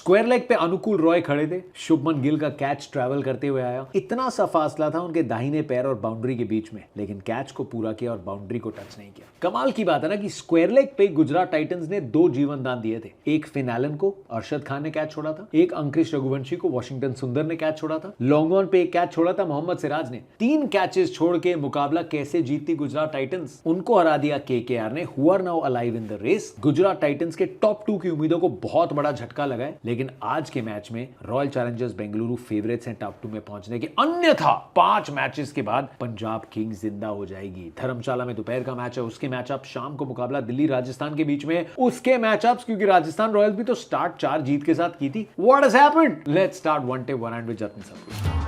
Square leg पे अनुकूल रॉय खड़े थे, शुभमन गिल का कैच ट्रैवल करते हुए आया, इतना सा फासला था उनके दाहिने पैर और बाउंड्री के बीच में, लेकिन कैच को पूरा किया और बाउंड्री को टच नहीं किया। कमाल की बात है ना कि स्क्वायर लेग पे गुजरात टाइटंस ने 2 जीवन दान दिए थे। एक फिन एलन को अरशद खान ने कैच छोड़ा था, एक अंकृश रघुवंशी को वॉशिंगटन सुंदर ने कैच छोड़ा था, लॉन्ग ऑन पे एक कैच छोड़ा था मोहम्मद सिराज ने। 3 कैचेस छोड़ के मुकाबला कैसे जीतती गुजरात टाइटंस? उनको हरा दिया केकेआर ने, who are now alive in the race. Gujarat Titans के टॉप 2 की उम्मीदों को बहुत बड़ा झटका लगा है, लेकिन आज के मैच में रॉयल चैलेंजर्स बेंगलुरु फेवरेट्स हैं टॉप 2 में पहुंचने के, अन्यथा 5 मैचेस के बाद पंजाब किंग्स जिंदा हो जाएगी। धर्मशाला में दोपहर का मैच है, उसके मैचअप शाम को मुकाबला दिल्ली राजस्थान के बीच में, उसके मैचअप्स क्योंकि राजस्थान रॉयल्स भी तो स्टार्ट 4 जीत के साथ की थी। What has happened? Let's start one day one and with Jatin Sapru.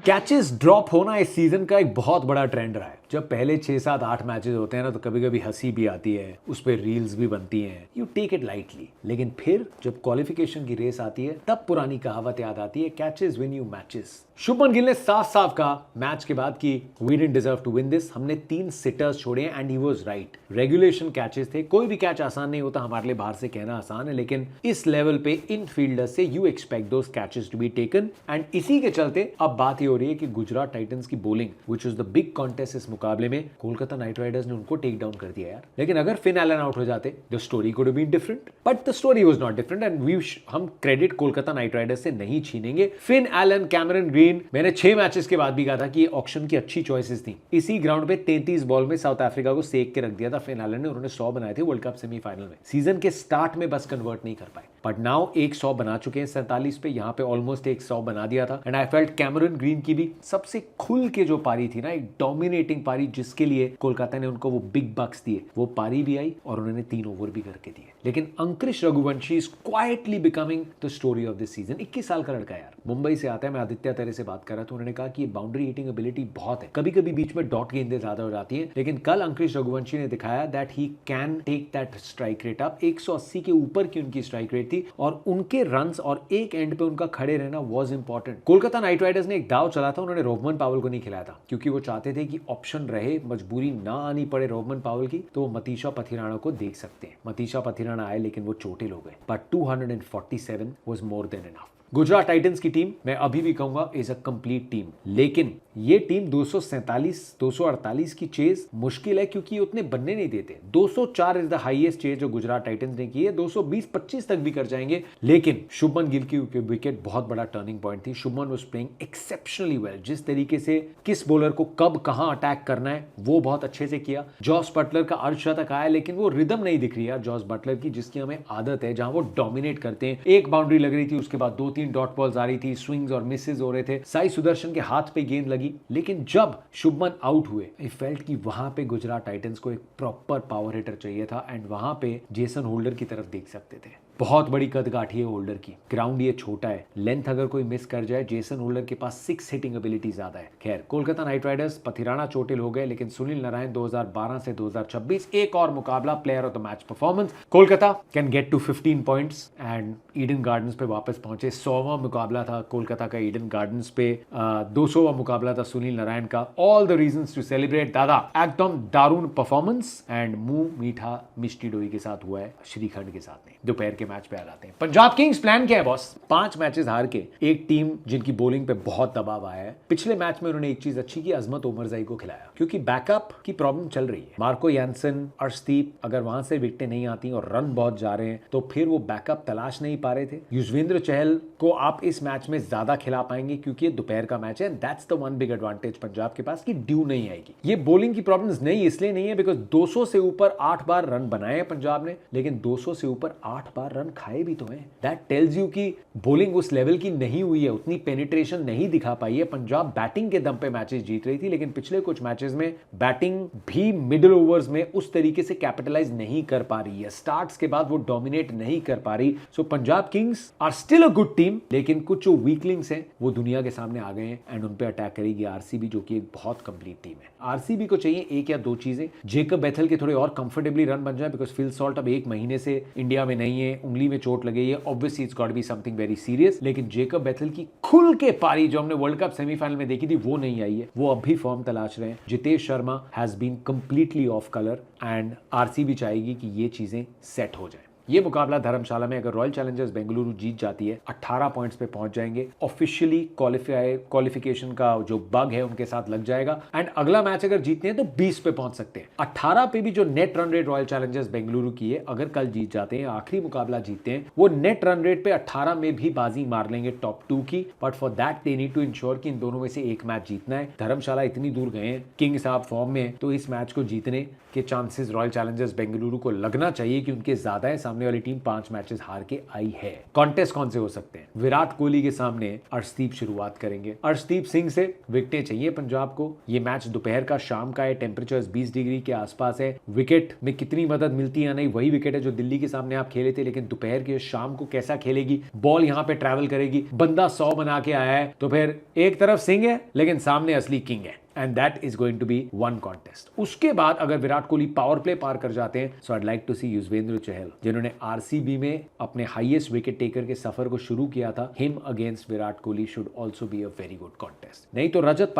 Catches drop होना इस सीजन का एक बहुत बड़ा ट्रेंड रहा है। जब पहले 6, 7, 8 मैचेस होते हैं ना, तो कभी कभी हंसी भी आती है, उस पर रील्स भी बनती हैं, यू टेक इट लाइटली। लेकिन फिर जब क्वालिफिकेशन की रेस आती है, तब पुरानी कहावत याद आती है, catches win you matches. Shubman Gill ने साफ साफ कहा मैच के बाद कि we didn't deserve to win this, हमने 3 सिटर्स छोड़े and he was right. Regulation catches थे, कोई भी कैच आसान नहीं होता, हमारे लिए बाहर से कहना आसान है, लेकिन इस लेवल पे इन फील्डर्स से you expect those catches to be taken. And इसी के चलते अब बात ये हो रही है कि गुजरात टाइटंस की bowling, which was the big contest इस मुकाबले में, कोलकाता नाइट राइडर्स ने उनको टेक डाउन कर दिया यार। लेकिन अगर फिन एलन आउट हो जाते, the story could have been different, but the story was not different and हम क्रेडिट कोलकाता नाइट राइडर्स से नहीं छीनेंगे। फिन एलन, कैमरन ग्रीन, मैंने 6 मैचेस के बाद भी कहा था कि ये ऑक्शन की अच्छी चॉइसेस थी। इसी ग्राउंड पे 33 बॉल में साउथ अफ्रीका को सेक के रख दिया था फिन एलन ने, उन्होंने 100 बनाए थे वर्ल्ड कप सेमीफाइनल में। सीजन के स्टार्ट में बस कन्वर्ट नहीं कर पाए, बट नाउ एक 100 बना चुके हैं 47 पे, यहाँ पे ऑलमोस्ट एक 100 बना दिया था। And I felt Cameron green की भी सबसे खुल के जो पारी थी ना, एक डोमिनेटिंग पारी, जिसके लिए कोलकाता ने उनको वो बिग बक्स दिए, वो पारी भी आई और उन्होंने 3 ओवर भी करके दिए। लेकिन अंकृश Raghuvanshi is quietly becoming the story of this season. 21 साल का लड़का यार, मुंबई से आता है। मैं आदित्य तेरे से बात कर रहा था, उन्होंने कहा कि बाउंड्री हिटिंग एबिलिटी बहुत है, कभी कभी बीच में डॉट गेंदें ज्यादा हो जाती है, लेकिन कल अंकृश रघुवंशी ने दिखाया that he can take that strike rate up. 180 के ऊपर की उनकी स्ट्राइक रेट थी और उनके रन्स और एक एंड पे उनका खड़े रहना was important. Kolkata Knight Riders ने एक दाव चला था, उन्होंने रोहमन पावल को नहीं खिलाया था क्योंकि वो चाहते थे कि ऑप्शन रहे, मजबूरी ना आनी पड़े रोहमन पावल की, तो मतीशा पथिराना को देख सकते हैं। मतीशा पथिराना आए लेकिन वो चोटिल हो गए, but 247 was more than enough. Gujarat Titans की टीम मैं अभी भी कहूंगा इज अ कंप्लीट टीम, लेकिन ये टीम 247 248 की चेज मुश्किल है क्योंकि ये उतने बनने नहीं देते। 204 इज द हाईएस्ट चेज जो गुजरात टाइटंस ने की है, 220-25 तक भी कर जाएंगे। लेकिन शुभमन गिल की विकेट बहुत बड़ा टर्निंग पॉइंट थी। Shubman was playing exceptionally well, जिस तरीके से किस बॉलर को कब कहां अटैक करना है वो बहुत अच्छे से किया। जॉस बटलर का अर्धशतक आया, लेकिन वो रिदम नहीं दिख रही है जॉस बटलर की, जिसकी हमें आदत है, जहां वो डोमिनेट करते हैं। एक बाउंड्री लग रही थी, उसके बाद 2-3 डॉट बॉल्स आ रही थी, स्विंग्स और मिसेस हो रहे थे, साई सुदर्शन के हाथ पे गेंद लगी। लेकिन जब शुभमन आउट हुए, आई फेल्ट कि वहां पे गुजरात टाइटंस को एक प्रॉपर पावर हिटर चाहिए था एंड वहां पे जेसन होल्डर की तरफ देख सकते थे। बहुत बड़ी कदगाठी है होल्डर की, ग्राउंड ये छोटा है, लेंथ अगर कोई मिस कर जाए, जेसन होल्डर के पास 6 हिटिंग एबिलिटी ज्यादा है। खैर, कोलकाता नाइट राइडर्स पथिराना चोटिल हो गए, लेकिन सुनील नारायण 2012 से 2026 एक और मुकाबला, player of the match performance. Kolkata can get to 15 points and Eden Gardens पे वापस पहुंचे। 100वां मुकाबला था कोलकाता का ईडन गार्डन्स पे, 200वां मुकाबला था सुनील नारायण का। All the reasons to celebrate दादा, एकदम दारुण परफॉर्मेंस एंड मुंह मीठा मिष्टी डोई के साथ हुआ है श्रीखंड के साथ नहीं। दोपहर के मैच पे आ जाते हैं। पंजाब किंग्स प्लान क्या है बॉस? 5 मैचेस हार के एक टीम जिनकी बॉलिंग पे बहुत दबाव आया है। पिछले मैच में उन्होंने एक चीज अच्छी की, अजमत उमरजाई को खिलाया क्योंकि बैकअप की प्रॉब्लम चल रही है। मार्को यानसन, अर्शदीप, अगर वहां से विकेटें नहीं आती और रन बहुत जा रहे हैं तो फिर वो बैकअप तलाश नहीं पा रहे थे। युजवेंद्र चहल को आप इस मैच में ज्यादा खिला पाएंगे क्योंकि ये दोपहर का मैच है। That's the one big advantage Punjab के पास कि ड्यू नहीं आएगी। ये बॉलिंग की प्रॉब्लम्स नहीं इसलिए नहीं है बिकॉज 200 से ऊपर 8 बार रन बनाए हैं पंजाब ने, लेकिन 200 से ऊपर 8 बार रन खाए भी तो है। दैट टेल्स यू कि बॉलिंग उस लेवल की नहीं हुई है, उतनी पेनिट्रेशन नहीं दिखा पाई है। पंजाब बैटिंग के दम पे मैचेस जीत रही थी, लेकिन पिछले कुछ मैचेस में बैटिंग भी मिडिल ओवर्स में उस तरीके से कैपिटलाइज नहीं कर पा रही है। स्टार्ट्स के बाद वो डोमिनेट नहीं कर पा रही। So Punjab Kings are still a good team, लेकिन कुछ जो वीकलिंग्स हैं वो दुनिया के सामने आ गए हैं एंड उन पे अटैक करेगी आरसीबी, जो कि एक बहुत कंप्लीट टीम है। आरसीबी को चाहिए 1 या 2 चीजें। जेकब बेथल के थोड़े और कंफर्टेबली रन बन जाए बिकॉज फिल सॉल्ट अब 1 महीने से इंडिया में नहीं है, उंगली में चोट लगे, ये obviously it's got be something very serious, लेकिन जेकब बेथेल की खुल के पारी जो हमने वर्ल्ड कप सेमीफाइनल में देखी थी वो नहीं आई है, वो अब भी फॉर्म तलाश रहे हैं। Jitesh Sharma has been completely off colour and RCB चाहेगी कि ये चीजें सेट हो जाए। ये मुकाबला धर्मशाला में अगर रॉयल चैलेंजर्स बेंगलुरु जीत जाती है 18 पॉइंट्स पे पहुंच जाएंगे, ऑफिशियली क्वालिफिकेशन का जो बग है उनके साथ लग जाएगा एंड अगला मैच अगर जीतते हैं तो 20 पे पहुंच सकते हैं। 18 पे भी जो net run rate royal Challengers Bengaluru की है, अगर कल जीत जाते हैं, आखिरी मुकाबला जीतते हैं, वो नेट रन रेट पे 18 में भी बाजी मार लेंगे टॉप 2 की, but for that they need to ensure कि इन दोनों में से एक मैच जीतना है। धर्मशाला इतनी दूर गए हैं, किंग साहब फॉर्म में, तो इस मैच को जीतने के चांसेस रॉयल चैलेंजर्स बेंगलुरु को लगना चाहिए कि उनके ज्यादा है। सामने वाली टीम 5 मैचेस हार के आई है। कॉन्टेस्ट कौन से हो सकते हैं? विराट कोहली के सामने अर्शदीप शुरुआत करेंगे। अर्शदीप सिंह से विकेटें चाहिए पंजाब को। ये मैच दोपहर का, शाम का है, टेम्परेचर 20 डिग्री के आसपास है। विकेट में कितनी मदद मिलती है नहीं, वही विकेट है जो दिल्ली के सामने आप खेले थे, लेकिन दोपहर के शाम को कैसा खेलेगी, बॉल यहां पे ट्रैवल करेगी, बंदा 100 बना के आया है, तो फिर एक तरफ सिंह है लेकिन सामने असली किंग है, and that is going to be one contest. उसके बाद अगर विराट कोहली पावर प्ले पार कर जाते हैं, so I like to see Yuzvendra Chahal, जिन्होंने आरसीबी में अपने हाईएस्ट विकेट टेकर के सफर को शुरू किया था, him against Virat Kohli should also be a very good contest. नहीं तो रजत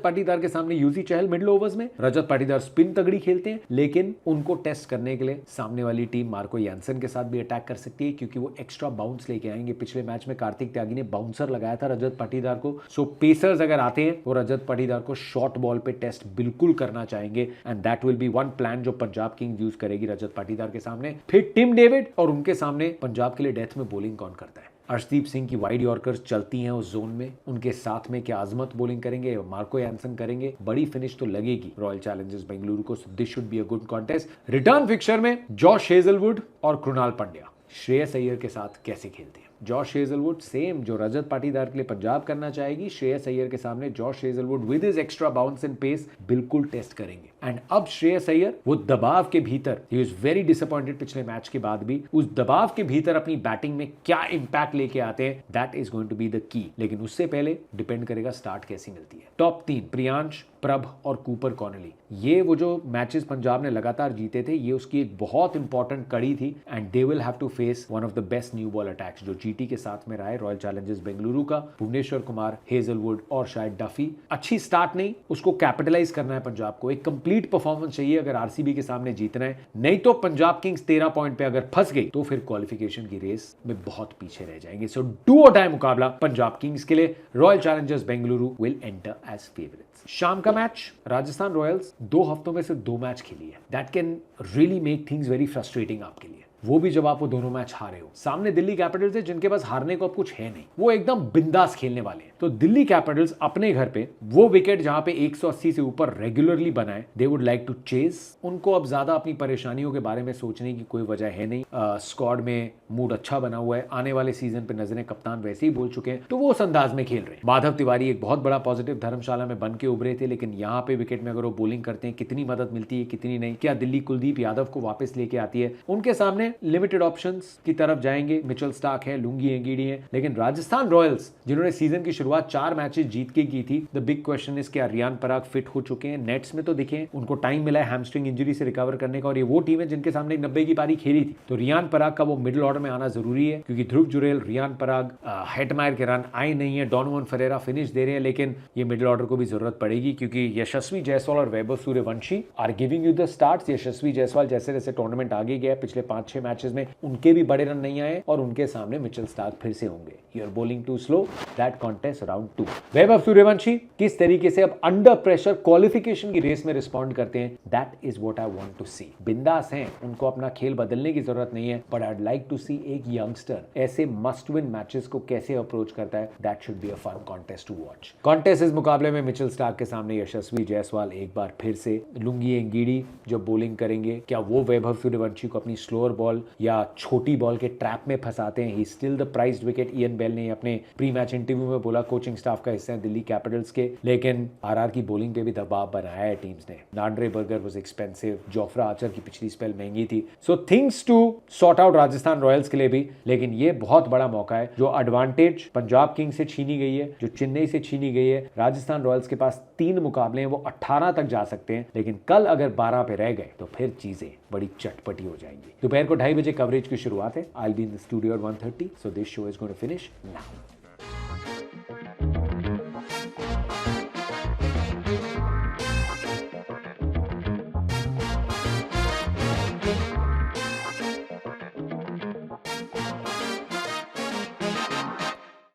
पाटीदार के सामने यूजी चहल मिडिल ओवर्स में, रजत पाटीदार स्पिन तगड़ी खेलते हैं, लेकिन उनको टेस्ट करने के लिए सामने वाली टीम मार्को यानसन के साथ भी अटैक कर सकती है, क्योंकि वो एक्स्ट्रा बाउंस लेके आएंगे। पिछले मैच में कार्तिक त्यागी ने बाउंसर लगाया था रजत पाटीदार को, सो पेसर्स अगर आते हैं वो रजत पाटीदार को शॉर्ट बॉल पे टेस्ट बिल्कुल करना चाहेंगे, and that will be one plan जो पंजाब किंग्स यूज करेगी रजत पाटीदार के सामने। फिर टिम डेविड, और उनके सामने पंजाब के लिए डेथ में बॉलिंग कौन करता है? अर्शदीप सिंह की वाइड यॉर्कर्स चलती हैं उस जोन में, उनके साथ में क्या आजमत बॉलिंग करेंगे, मार्को यानसन करेंगे, बड़ी फिनिश तो लगेगी रॉयल चैलेंजर्स बेंगलुरु को। This should be a good contest. Return fixture में जॉश हेजलवुड और कृणाल पंड्या श्रेयस अय्यर के साथ कैसे खेलते हैं? जॉश हेजलवुड सेम जो रजत पाटीदार के लिए पंजाब करना चाहेगी, श्रेयस अय्यर के सामने Josh Hazlewood with his extra bounce and pace बिल्कुल टेस्ट करेंगे। एंड अब श्रेयस अय्यर वो दबाव के भीतर, ही वाज वेरी डिसअपॉइंटेड पिछले मैच के बाद भी, उस दबाव के भीतर अपनी बैटिंग में क्या इंपैक्ट लेके आते हैं, that is going to be the key. लेकिन उससे पहले डिपेंड करेगा स्टार्ट कैसी मिलती है। टॉप 3 प्रियांश, प्रभ और कूपर कॉनली, ये वो जो मैचेस पंजाब ने लगातार जीते थे, ये उसकी एक बहुत इंपॉर्टेंट कड़ी थी, and they will have to face one of the best new ball attacks जो जीटी के साथ में रहा है रॉयल चैलेंजर्स बेंगलुरु का। भुवनेश्वर कुमार, हेजलवुड और शायद डफी। अच्छी स्टार्ट नहीं, उसको कैपिटलाइज करना है पंजाब को। एक कंप्लीट परफॉर्मेंस चाहिए अगर आरसीबी के सामने जीतना है, नहीं तो पंजाब किंग्स 13 पॉइंट पे अगर फंस गई तो फिर क्वालिफिकेशन की रेस में बहुत पीछे रह जाएंगे। सो डू और डाई मुकाबला पंजाब किंग्स के लिए। Royal Challengers Bengaluru will enter as favourites. शाम का मैच, राजस्थान रॉयल्स 2 हफ्तों में से 2 मैच खेली है। That can really make things very frustrating आपके लिए, वो भी जब आप वो दोनों मैच हारे हो। सामने दिल्ली कैपिटल्स है जिनके पास हारने को अब कुछ है नहीं, वो एकदम बिंदास खेलने वाले हैं। तो दिल्ली कैपिटल्स अपने घर पे वो विकेट जहां पे 180 से ऊपर रेगुलरली बनाए, they would like to chase. उनको अब ज्यादा अपनी परेशानियों के बारे में सोचने की कोई वजह है नहीं। स्क्वाड में मूड अच्छा बना हुआ है, आने वाले सीजन पे नजरें कप्तान वैसे ही बोल चुके हैं, तो वो उस अंदाज में खेल रहे हैं। माधव तिवारी एक बहुत बड़ा पॉजिटिव धर्मशाला में बन के उभरे थे, लेकिन यहाँ पे विकेट में अगर वो बॉलिंग करते हैं, कितनी मदद मिलती है कितनी नहीं, क्या दिल्ली कुलदीप यादव को वापस लेके आती है? उनके सामने लिमिटेड ऑप्शन की तरफ जाएंगे। मिचेल स्टार्क है, लुंगी एंगीडी है, लेकिन राजस्थान रॉयल्स जिन्होंने सीजन की शुरुआत 4 मैचेस जीत के की थी, द बिग क्वेश्चन इज क्या रियान पराग फिट हो चुके हैं? नेट्स में तो दिखे, उनको टाइम मिला है हैमस्ट्रिंग इंजरी से रिकवर करने का, और ये वो टीम है जिनके सामने 90 की पारी खेली थी। तो रियान पराग का वो मिडिल ऑर्डर में आना जरूरी है, क्योंकि ध्रुव जुरेल, रियान पराग, हेटमायर के रन आए नहीं है, डॉनोवन फरेरा फिनिश दे रहे हैं, लेकिन ये मिडिल ऑर्डर को भी जरूरत पड़ेगी, क्योंकि यशस्वी जायसवाल और Vaibhav Suryavanshi are giving you the starts. Yashasvi Jaiswal जैसे जैसे टूर्नामेंट आगे गया, पिछले 5-6 मैचेस में उनके भी बड़े रन नहीं आए, और उनके सामने मिचेल स्टार्क फिर से होंगे। You are bowling too slow, that contest round 2। Vaibhav Suryavanshi किस तरीके से अब अंडर प्रेशर क्वालिफिकेशन की रेस में रिस्पॉन्ड करते हैं, that is what I want to see. बिंदास हैं, उनको अपना खेल बदलने की जरूरत नहीं है, but I would like to see एक यंगस्टर ऐसे मस्ट विन मैचेस को कैसे अप्रोच करता है। That should be a fun contest to watch. Contest इस मुकाबले में मिचेल स्टार्क के सामने यशस्वी जायसवाल एक बार फिर से, लुंगी एंगीडी जब बॉलिंग करेंगे, क्या वो वैभव सूर्यवंशी को अपनी स्लोअर बॉल या छोटी बॉल के ट्रैप में फंसाते हैं? He still the prized wicket. Ian Bell ने अपने प्री मैच इंटरव्यू में बोला कोचिंग स्टाफ का हिस्सा है दिल्ली कैपिटल्स के, लेकिन आरआर की बॉलिंग पे भी दबाव बनाया है टीम्स ने। Nandre Burger was expensive, Jofra Archer की पिछली स्पेल महंगी थी, so things to sort out Rajasthan Royals के लिए भी। लेकिन ये बहुत बड़ा मौका है, जो एडवांटेज पंजाब किंग्स से छीनी गई है, जो चेन्नई से छीनी गई है, राजस्थान रॉयल्स के पास 3 मुकाबले हैं, वो 18 तक जा सकते हैं, लेकिन कल अगर 12 पे रह गए तो फिर चीजें बड़ी चटपटी हो जाएंगी। दोपहर को को 2:30 बजे कवरेज की शुरुआत है। I will be in the studio at 1:30, so this show is going to finish now.